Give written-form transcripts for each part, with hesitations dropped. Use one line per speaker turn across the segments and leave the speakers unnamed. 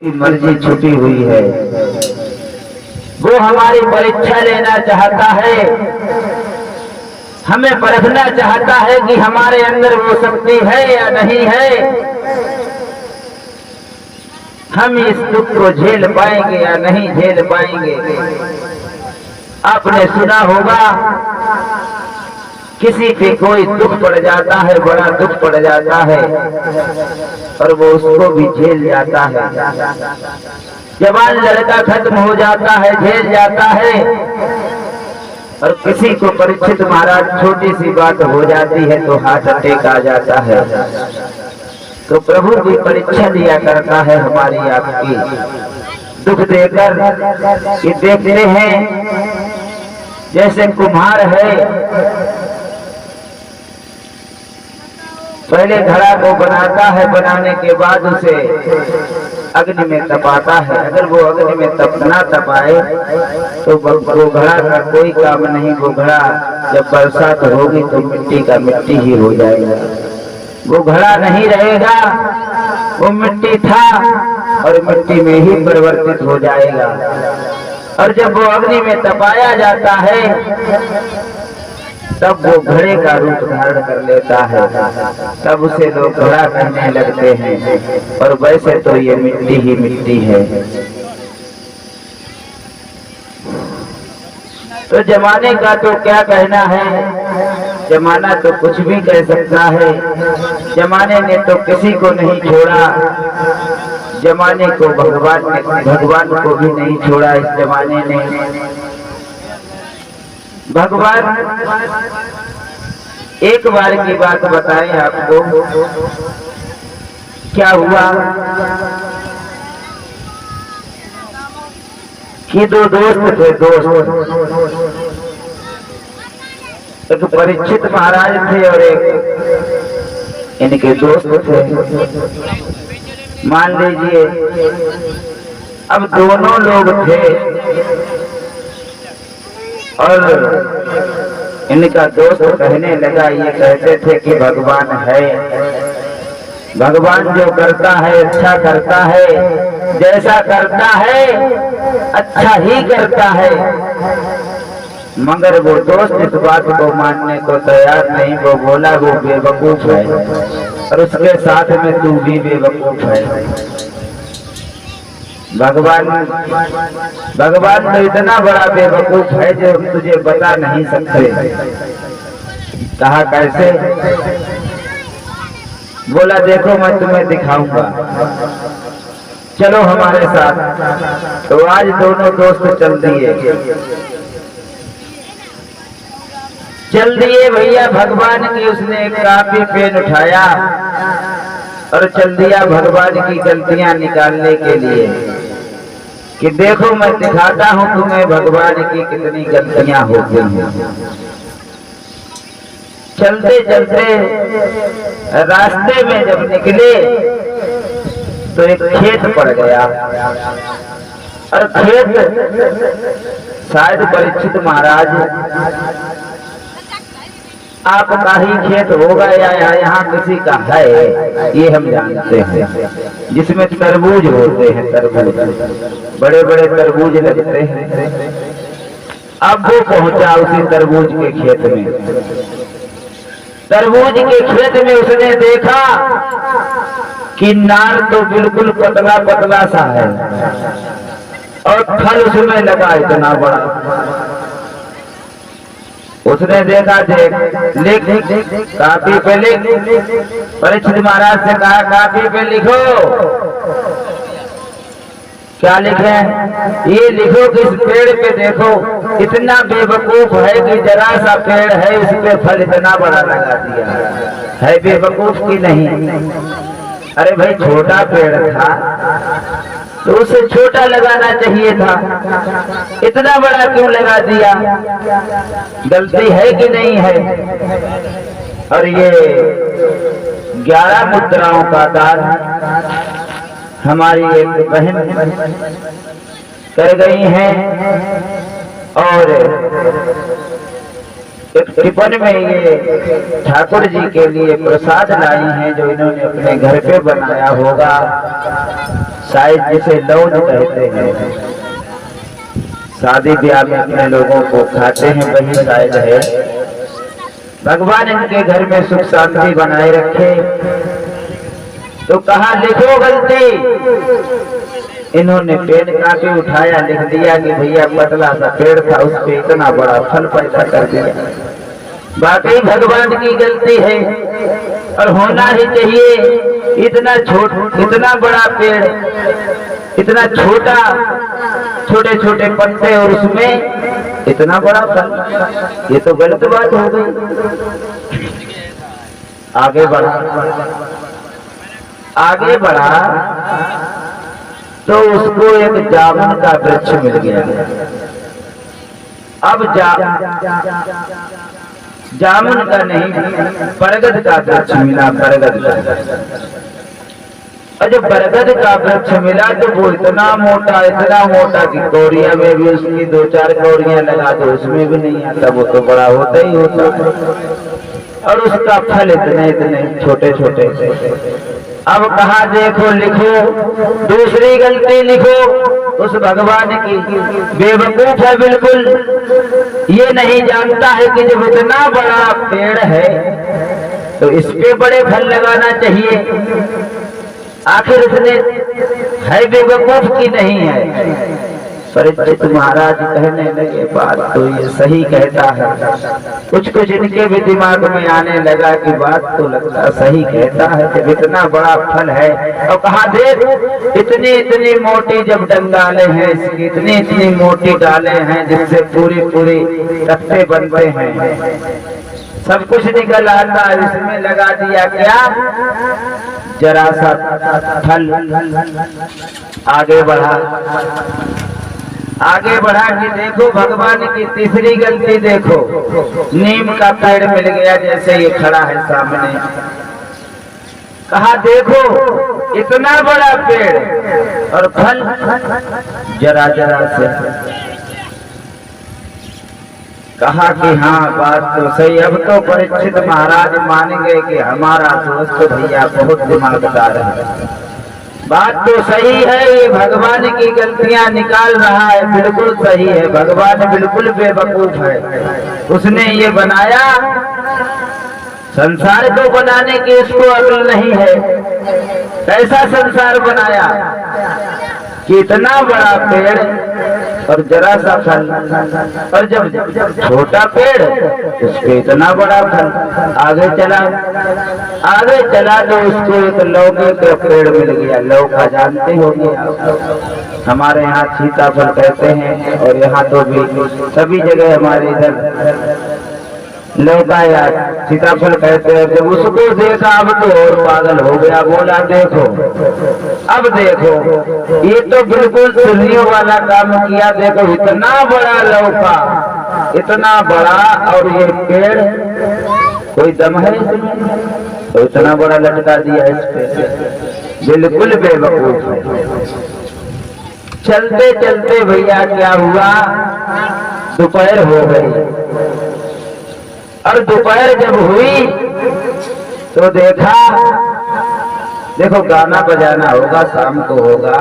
की मर्जी छुपी हुई है। वो हमारी परीक्षा लेना चाहता है, हमें परखना चाहता है कि हमारे अंदर वो शक्ति है या नहीं है, हम इस दुख को झेल पाएंगे या नहीं झेल पाएंगे। आपने सुना होगा किसी पे कोई दुख पड़ जाता है, बड़ा दुख पड़ जाता है और वो उसको भी झेल जाता है। जवान लड़का खत्म हो जाता है, झेल जाता है, और किसी को परीक्षित महाराज छोटी सी बात हो जाती है तो हार्ट अटैक आ जाता है। तो प्रभु भी परीक्षा लिया करता है हमारी आपकी, दुख देकर कि देखते हैं जैसे कुम्हार है, पहले घड़ा को बनाता है, बनाने के बाद उसे अग्नि में तपाता है। अगर वो अग्नि में ना तपाए तो वो घड़ा का कोई काम नहीं। वो घड़ा जब बरसात होगी तो मिट्टी का मिट्टी ही हो जाएगा, वो घड़ा नहीं रहेगा, वो मिट्टी था और मिट्टी में ही परिवर्तित हो जाएगा। और जब वो अग्नि में तपाया जाता है तब वो घड़े का रूप धारण कर लेता है, तब उसे लोग घड़ा कहने लगते हैं। और वैसे तो ये मिट्टी ही मिट्टी है। तो जमाने का तो क्या कहना है, जमाना तो कुछ भी कह सकता है। जमाने ने तो किसी को नहीं छोड़ा, जमाने को भगवान को भी नहीं छोड़ा। इस जमाने ने भगवान एक बार की बात बताएं आपको, क्या हुआ कि दो दोस्त थे। एक परीक्षित महाराज थे और एक इनके दोस्त थे। मान लीजिए अब दोनों लोग थे और इनका दोस्त कहने लगा, ये कहते थे कि भगवान है, भगवान जो करता है अच्छा करता है, जैसा करता है अच्छा ही करता है। मगर वो दोस्त इस बात को मानने को तैयार नहीं। वो बोला वो बेवकूफ है और उसके साथ में तू भी बेवकूफ है। भगवान तो इतना बड़ा बेवकूफ है जो तुझे बता नहीं सकते। कहा कैसे? बोला देखो मैं तुम्हें दिखाऊंगा, चलो हमारे साथ। तो आज दोनों दोस्त चल दिए भैया भगवान की। उसने एक कापी पेन उठाया और चल दिया भगवान की गलतियां निकालने के लिए कि देखो मैं दिखाता हूं तुम्हें भगवान की कितनी गलतियां हो गई हैं। चलते चलते रास्ते में जब निकले तो एक खेत पड़ गया और खेत शायद परीक्षित महाराज आपका ही खेत होगा या यहाँ किसी का है, ये हम जानते हैं, जिसमें तरबूज होते हैं, तरबूज बड़े बड़े तरबूज लगते हैं। अब वो पहुंचा उसी तरबूज के खेत में। तरबूज के खेत में उसने देखा कि नार तो बिल्कुल पतला पतला सा है और फल उसमें लगा इतना बड़ा। उसने देखा लिख कापी पे लिख। परीक्षित महाराज से कहा कापी पे लिखो। क्या लिखे? ये लिखो कि इस पेड़ पे देखो, इतना बेवकूफ है कि जरा सा पेड़ है उस पे फल इतना बड़ा लगा दिया है। बेवकूफ की नहीं? अरे भाई छोटा पेड़ था तो उसे छोटा लगाना चाहिए था, इतना बड़ा क्यों लगा दिया? गलती है कि नहीं है? और ये 11 मुद्राओं का दान हमारी एक बहन कर गई हैं और एक टिफिन में ये ठाकुर जी के लिए प्रसाद लाई हैं, जो इन्होंने अपने घर पे बनाया होगा, शायद जिसे लौज कहते हैं। शादी ब्याह में अपने लोगों को खाते हैं, वही शायद है। भगवान इनके घर में सुख शांति बनाए रखे। तो कहा लिखो गलती, इन्होंने पेड़ काफी उठाया, लिख दिया कि भैया पतला सा पेड़ था, उस पे इतना बड़ा फल पैदा कर दिया। बाकी भगवान की गलती है, और होना ही चाहिए। इतना बड़ा पेड़, इतना छोटा, छोटे छोटे पत्ते, और उसमें इतना बड़ा फल, ये तो गलत बात हो गई। आगे बढ़ा तो उसको एक जामुन का वृक्ष मिल गया। अब जामुन का नहीं, बरगद का वृक्ष मिला, बरगद का। और जब बरगद का वृक्ष मिला तो वो इतना मोटा कि कौड़िया में भी उसकी 2-4 कौड़ियां लगा दो, उसमें भी नहीं आता, वो तो बड़ा होता ही होता। और उसका फल इतने छोटे छोटे। अब कहा देखो लिखो, दूसरी गलती लिखो उस भगवान की। बेवकूफ है बिल्कुल, ये नहीं जानता है कि जब इतना बड़ा पेड़ है तो इस पे बड़े फल लगाना चाहिए। आखिर उसने है बेवकूफ की नहीं है। परीक्षित महाराज कहने लगे बात तो ये सही कहता है। कुछ इनके भी दिमाग में आने लगा कि बात तो लगता सही कहता है, जब इतना बड़ा फल है। और कहा देख इतनी मोटी जब डंगाले हैं इसकी, इतनी मोटी डाले हैं जिससे पूरी तख्ते बनते हैं, सब कुछ निकल आता है। इसमें लगा दिया क्या, जरा सा फल। आगे बढ़ा कि देखो भगवान की तीसरी गलती देखो, नीम का पेड़ मिल गया जैसे ये खड़ा है सामने। कहा देखो इतना बड़ा पेड़ और फल जरा से। कहा कि हाँ बात तो सही। अब तो परीक्षित महाराज मानेंगे कि हमारा दोस्त भैया बहुत दिमागदार है। बात तो सही है, ये भगवान की गलतियां निकाल रहा है, बिल्कुल सही है। भगवान बिल्कुल बेवकूफ है, उसने ये बनाया संसार को बनाने की इसको अकल नहीं है। कैसा संसार बनाया कि इतना बड़ा पेड़ और जरा सा फल, और जब छोटा पेड़ उस पे इतना बड़ा फल। आगे चला तो उसको एक लौके का पेड़ मिल गया। लौका जानते होंगे आप, हमारे यहाँ सीताफल कहते हैं, और यहाँ तो भी सभी जगह हमारे इधर लौका या सीताफल कहते हैं। जब उसको देखा अब तो और पागल हो गया, बोला देखो अब देखो ये तो बिल्कुल सुर्रियों वाला काम किया। देखो इतना बड़ा लौका, इतना बड़ा, और ये पेड़ कोई दम है तो इतना बड़ा लटका दिया इस पे, बिल्कुल बेवकूफ है। चलते चलते भैया क्या हुआ, दोपहर हो गई। और दोपहर जब हुई तो देखो गाना बजाना होगा, शाम को होगा,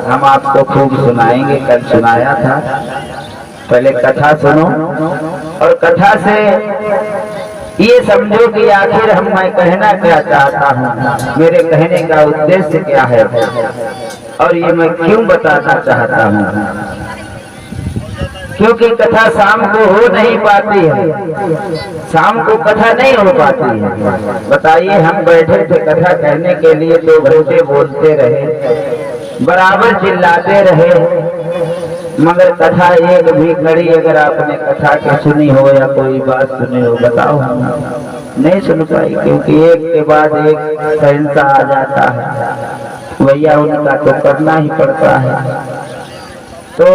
हम आपको खूब सुनाएंगे। कल सुनाया था, पहले कथा सुनो, और कथा से ये समझो कि आखिर मैं कहना क्या चाहता हूँ, मेरे कहने का उद्देश्य क्या है, और ये मैं क्यों बताना चाहता हूँ। क्योंकि कथा शाम को हो नहीं पाती है, शाम को कथा नहीं हो पाती है। बताइए हम बैठे थे कथा कहने के लिए, 2 घंटे बोलते रहे, बराबर चिल्लाते रहे, मगर कथा एक भी घड़ी अगर आपने कथा की सुनी हो या कोई बात सुनी हो, बताओ नहीं सुन पाई। क्योंकि एक के बाद एक सहनसा आ जाता है, भैया उनका तो करना ही पड़ता है। तो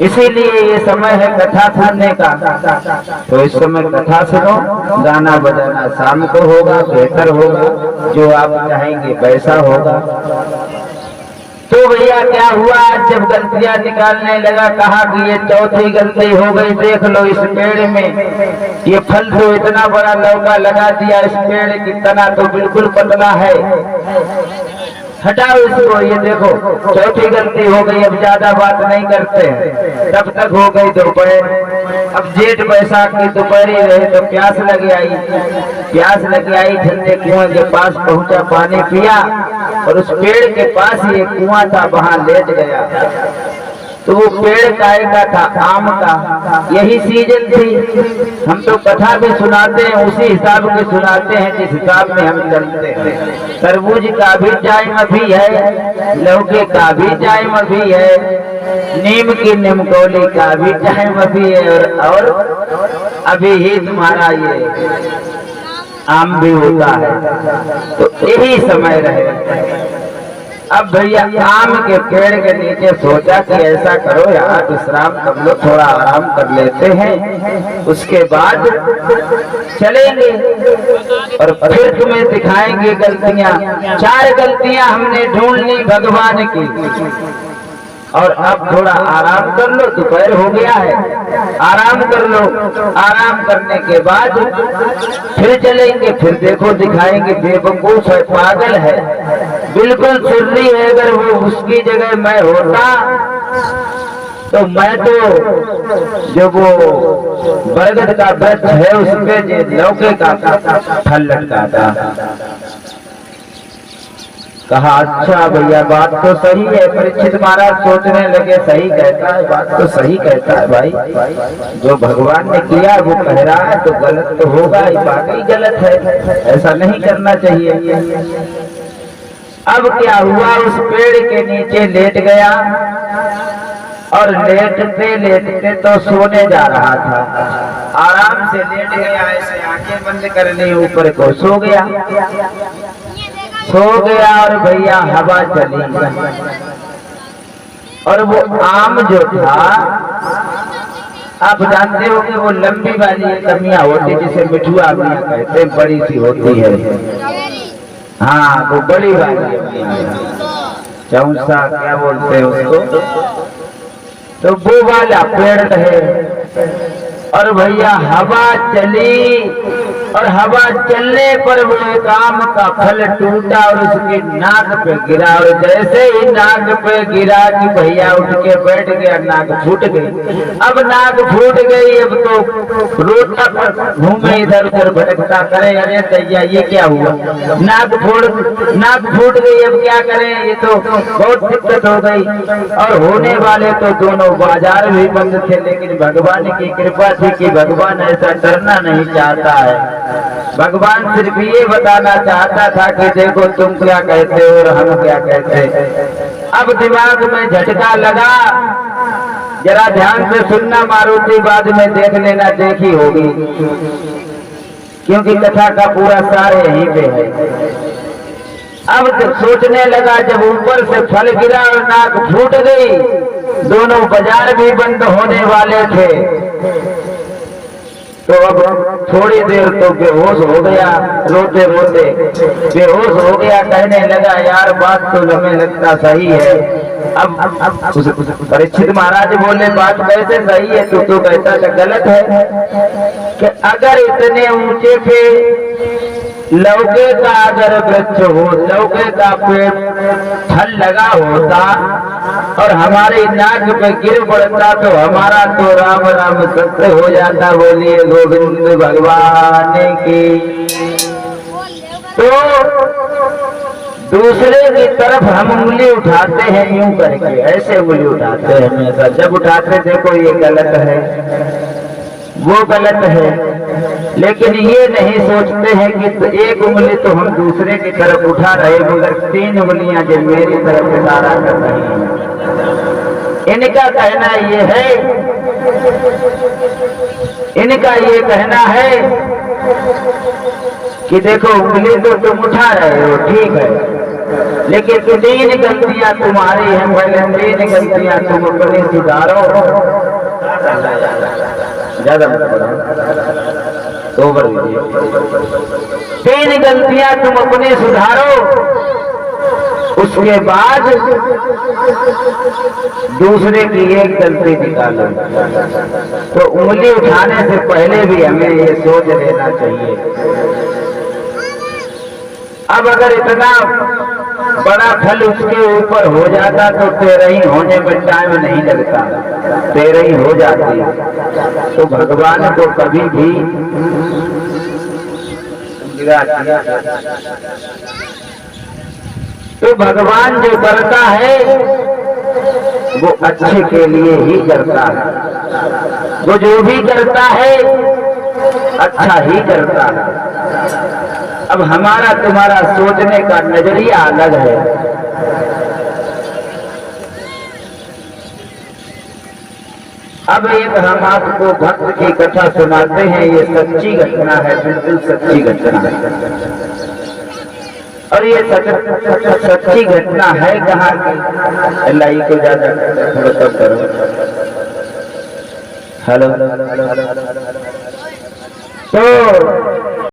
इसीलिए ये समय है कथा सुनने का। तो इस समय कथा सुनो, गाना बजाना शाम को होगा, बेहतर होगा, जो आप चाहेंगे वैसा होगा। तो भैया क्या हुआ, आज जब गलतियां निकालने लगा कहा कि ये चौथी गलती हो गई। देख लो इस पेड़ में ये फल तो इतना बड़ा लौका लगा दिया, इस पेड़ की तना तो बिल्कुल पतला है, हटाओ इसको। ये देखो चौथी गलती हो गई, अब ज्यादा बात नहीं करते हैं। तब तक हो गई दोपहर। अब जेठ बैसाख की दोपहर ही रहे तो प्यास लगी आई, ठंडे कुएं के पास पहुंचा, पानी पिया और उस पेड़ के पास ही एक कुआं था, वहां लेट गया। तो वो पेड़ काय का था, आम का। यही सीजन थी। हम तो कथा भी सुनाते हैं, उसी हिसाब के सुनाते हैं जिस हिसाब में हम चलते हैं। तरबूज का भी टाइम अभी है, लौके का भी टाइम अभी है, नीम की निमकोली का भी टाइम अभी है, और अभी ही तुम्हारा ये आम भी होता है। तो यही समय रहे। अब भैया आम के पेड़ के नीचे सोचा कि ऐसा करो यार, विश्राम कर लो, थोड़ा आराम कर लेते हैं, उसके बाद चलेंगे और फिर तुम्हें दिखाएंगे गलतियां। 4 गलतियां हमने ढूंढ ली भगवान की, और अब थोड़ा आराम कर लो, दोपहर हो गया है, आराम कर लो। आराम करने के बाद फिर चलेंगे, फिर देखो दिखाएंगे। बेवकूफ है, पागल है, बिल्कुल सुर्री है। अगर वो उसकी जगह मैं होता तो मैं तो जो वो बरगद का वृक्ष है उस पे लौके का फल लटकाता। कहा अच्छा भैया बात तो सही है। परीक्षित महाराज सोचने लगे सही कहता है, बात तो सही कहता है भाई, जो भगवान ने किया वो कह रहा है तो गलत तो होगा ही, वाकई गलत है, ऐसा नहीं करना चाहिए। अब क्या हुआ, उस पेड़ के नीचे लेट गया और लेटते लेटते तो सोने जा रहा था। आराम से लेट गया, ऐसे आंखें बंद कर ली, ऊपर को सो गया और भैया हवा चली और वो आम जो था, आप जानते हो कि वो लंबी वाली कमियां होती जिसे मिठुआ आमियां कहते हैं, बड़ी सी होती है। हाँ वो बड़ी वाली चौसा क्या बोलते हैं उसको, तो वो वाला पेड़ है। और भैया हवा चली और हवा चलने पर वो एक आम का फल टूटा और उसकी नाक पे गिरा, और जैसे ही नाक पे गिरा कि भैया उठ के बैठ गया, नाक फूट गई। अब नाक फूट गई, अब तो रोटा पर घूमे इधर उधर भटकता करे, अरे दैया ये क्या हुआ, नाक फूट गई, अब क्या करें, ये तो बहुत दिक्कत हो गई। और होने वाले तो दोनों बाजार भी बंद थे, लेकिन भगवान की कृपा थी कि भगवान ऐसा करना नहीं चाहता है। भगवान सिर्फ ये बताना चाहता था कि देखो तुम क्या कहते हो और हम क्या कहते हैं। अब दिमाग में झटका लगा, जरा ध्यान से सुनना मारुति, बाद में देख लेना, देखी होगी, क्योंकि कथा का पूरा सार यहीं पे है। अब सोचने लगा, जब ऊपर से फल गिरा और नाक फूट गई, दोनों बाजार भी बंद होने वाले थे, तो अब थोड़ी देर तो बेहोश हो गया, रोते रोते बेहोश हो गया। कहने लगा यार बात तो हमें लगता सही है। अब परीक्षित महाराज बोले बात कैसे सही है, तो कहता था गलत है कि अगर इतने ऊंचे पे लौके का अगर वृक्ष हो, लौके का पेड़ फल लगा होता और हमारी नाक पे गिर पड़ता तो हमारा तो राम राम सत्य हो जाता। बोलिए गोविंद भगवान की। तो दूसरे की तरफ हम उंगली उठाते हैं, यूं करके ऐसे उंगली उठाते हैं हमेशा। जब उठाते देखो ये गलत है, वो गलत है, लेकिन ये नहीं सोचते हैं कि एक उंगली तो हम दूसरे की तरफ उठा रहे, मगर 3 उंगलियां जो मेरी तरफ इशारा कर रही हैं। इनका कहना ये है, इनका ये कहना है कि देखो उंगली तो तुम उठा रहे हो, ठीक है, लेकिन 3 गलतियां तुम्हारी हैं, पहले 3 गलतियां तुम अपनी सुधारो। ज्यादा ओवर 3 गलतियां तुम अपने सुधारो, उसके बाद दूसरे की एक गलती निकालो। तो उंगली उठाने से पहले भी हमें ये सोच लेना चाहिए। अब अगर इतना बड़ा फल उसके ऊपर हो जाता तो 13 ही होने में टाइम नहीं लगता, 13 ही हो जाती। तो भगवान को कभी भी तो भगवान जो करता है वो अच्छे के लिए ही करता है। वो जो भी करता है अच्छा ही करता है। अब हमारा तुम्हारा सोचने का नजरिया अलग है। अब एक हम आपको भक्त की कथा सुनाते हैं। ये सच्ची घटना है, बिल्कुल सच्ची घटना है। और ये सच्ची घटना है कहाँ की? लाई को ज्यादा थोड़ा करो। हेलो। तो